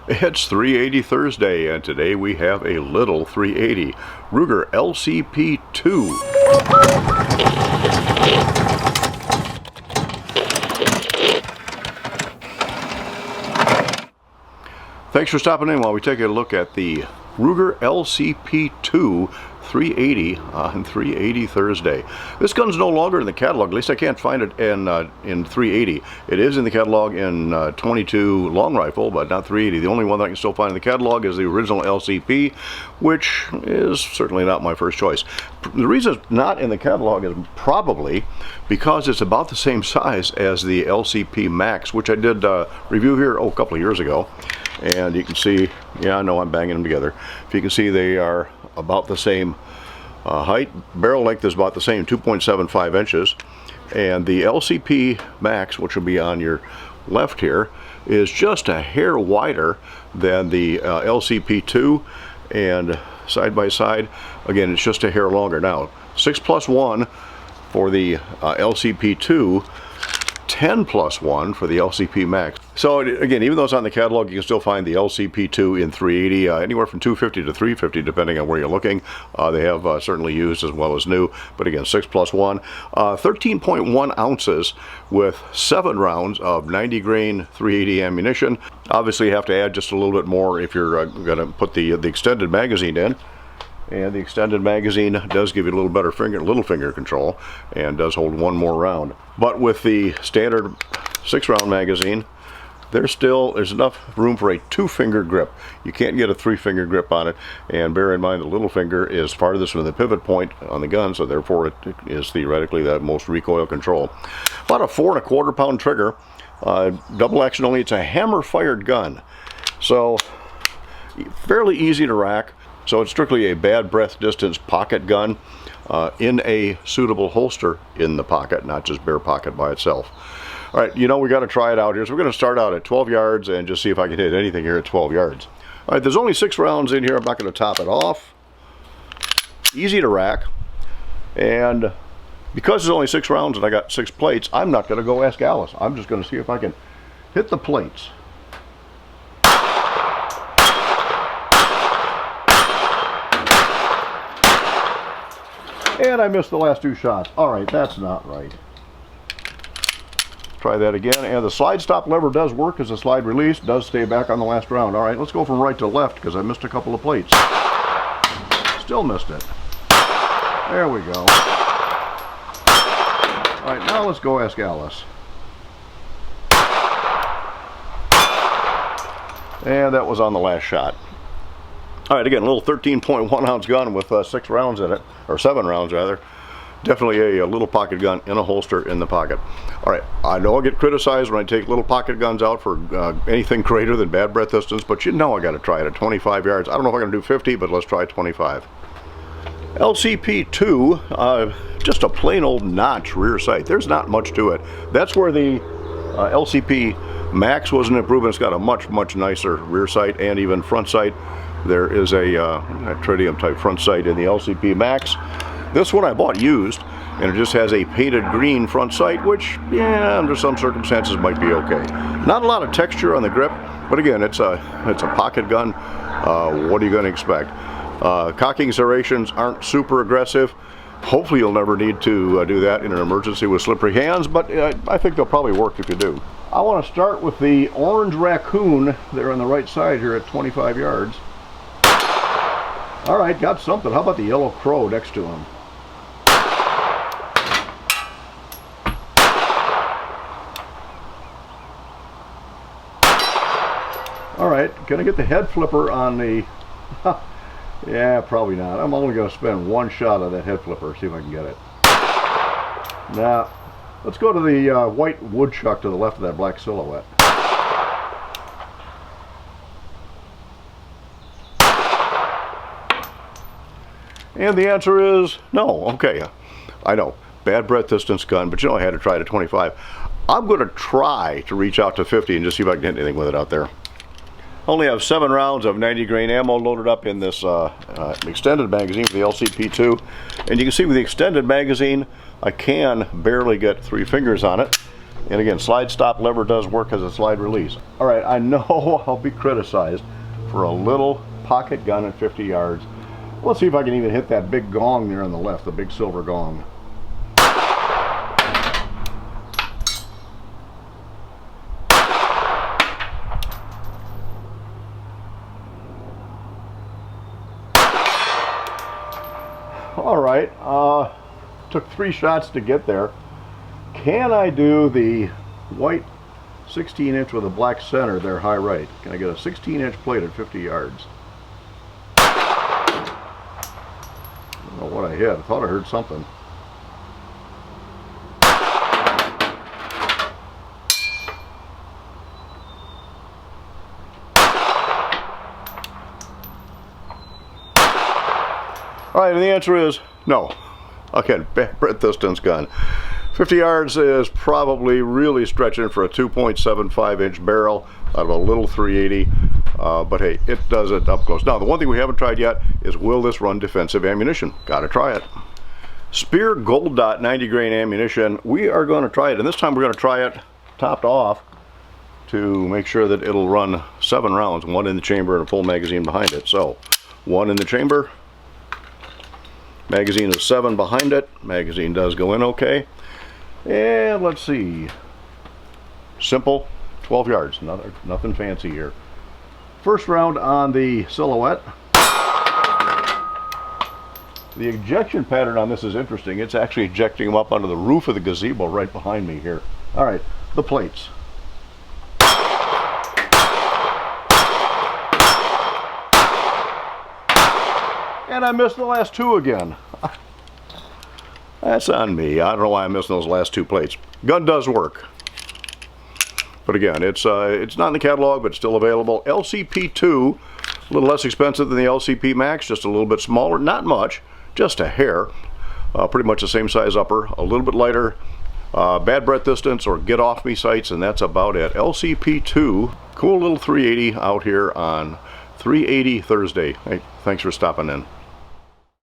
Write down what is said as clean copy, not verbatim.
It's 380 Thursday, and today we have a little 380 Ruger LCP II. Thanks for stopping in while we take a look at the Ruger LCP II 380 on 380 Thursday. This gun's no longer in the catalog. At least I can't find it in 380. It is in the catalog in 22 long rifle, but not 380. The only one that I can still find in the catalog is the original LCP, which is certainly not my first choice. The reason it's not in the catalog is probably because it's about the same size as the LCP Max, which I did review here a couple of years ago. And you can see, yeah, I know I'm banging them together. If you can see, they are about the same height. Barrel length is about the same, 2.75 inches. And the LCP Max, which will be on your left here, is just a hair wider than the LCP II. And side by side, again, it's just a hair longer. Now, 6+1 for the LCP II, 10+1 for the LCP Max. So again, even though it's on the catalog, you can still find the LCP II in 380, anywhere from 250 to 350, depending on where you're looking. They have certainly used as well as new, but again, 6+1. 13.1 ounces with 7 rounds of 90 grain 380 ammunition. Obviously, you have to add just a little bit more if you're going to put the extended magazine in. And the extended magazine does give you a little better little finger control, and does hold one more round. But with the standard 6-round magazine, there's enough room for a 2-finger grip. You can't get a 3-finger grip on it, and bear in mind the little finger is farthest from the pivot point on the gun, so therefore it is theoretically the most recoil control. About a 4 1/4 pound trigger, double action only. It's a hammer fired gun, so fairly easy to rack. So it's strictly a bad breath distance pocket gun in a suitable holster in the pocket, not just bare pocket by itself. All right, we got to try it out here. So we're going to start out at 12 yards and just see if I can hit anything here at 12 yards. All right, there's only 6 rounds in here. I'm not going to top it off. Easy to rack. And because there's only 6 rounds and I got 6 plates, I'm not going to go ask Alice. I'm just going to see if I can hit the plates. And I missed the last 2 shots. All right, that's not right. Try that again. And the slide stop lever does work as a slide release. Does stay back on the last round. All right, let's go from right to left because I missed a couple of plates. Still missed it. There we go. All right, now let's go ask Alice. And that was on the last shot. All right, again, a little 13.1 ounce gun with 6 rounds in it, or 7 rounds rather. Definitely a little pocket gun in a holster in the pocket. All right, I know I get criticized when I take little pocket guns out for anything greater than bad breath distance, but I got to try it at 25 yards. I don't know if I'm going to do 50, but let's try 25. LCP II, just a plain old notch rear sight. There's not much to it. That's where the LCP Max was an improvement. It's got a much, much nicer rear sight and even front sight. There is a tritium type front sight in the LCP Max. This one I bought used, and it just has a painted green front sight, which, yeah, under some circumstances might be okay. Not a lot of texture on the grip, but again, it's a pocket gun. What are you going to expect? Cocking serrations aren't super aggressive. Hopefully you'll never need to do that in an emergency with slippery hands, but I think they'll probably work if you do. I want to start with the orange raccoon there on the right side here at 25 yards. All right, got something. How about the yellow crow next to him? All right, gonna get the head flipper on the... Yeah, probably not. I'm only gonna spend 1 shot of that head flipper, see if I can get it. Now, let's go to the white woodchuck to the left of that black silhouette. And the answer is no. Okay, I know, bad breath distance gun, but I had to try it at 25. I'm going to try to reach out to 50 and just see if I can hit anything with it out there. Only have 7 rounds of 90 grain ammo loaded up in this extended magazine for the LCP II. And you can see with the extended magazine, I can barely get 3 fingers on it. And again, slide stop lever does work as a slide release. All right, I know I'll be criticized for a little pocket gun at 50 yards. Let's see if I can even hit that big gong there on the left, the big silver gong. All right, took 3 shots to get there. Can I do the white 16-inch with a black center there, high right? Can I get a 16-inch plate at 50 yards? I don't know what I hit. I thought I heard something. All right, and the answer is no. Again, bad breadth distance gun. 50 yards is probably really stretching for a 2.75-inch barrel out of a little 380, but hey, it does it up close. Now, the one thing we haven't tried yet is, will this run defensive ammunition? Gotta try it. Spear Gold Dot 90 grain ammunition. We are going to try it, and this time we're going to try it topped off to make sure that it'll run 7 rounds, 1 in the chamber and a full magazine behind it. So, 1 in the chamber. Magazine is 7 behind it. Magazine does go in okay. And let's see. Simple, 12 yards. Nothing fancy here. First round on the silhouette. The ejection pattern on this is interesting. It's actually ejecting them up onto the roof of the gazebo right behind me here. All right, the plates. And I missed the last 2 again. That's on me. I don't know why I'm missing those last 2 plates. Gun does work. But again, it's not in the catalog, but it's still available. LCP II, a little less expensive than the LCP Max, just a little bit smaller. Not much, just a hair. Pretty much the same size upper, a little bit lighter. Bad breath distance or get off me sights, and that's about it. LCP II, cool little 380 out here on 380 Thursday. Hey, thanks for stopping in.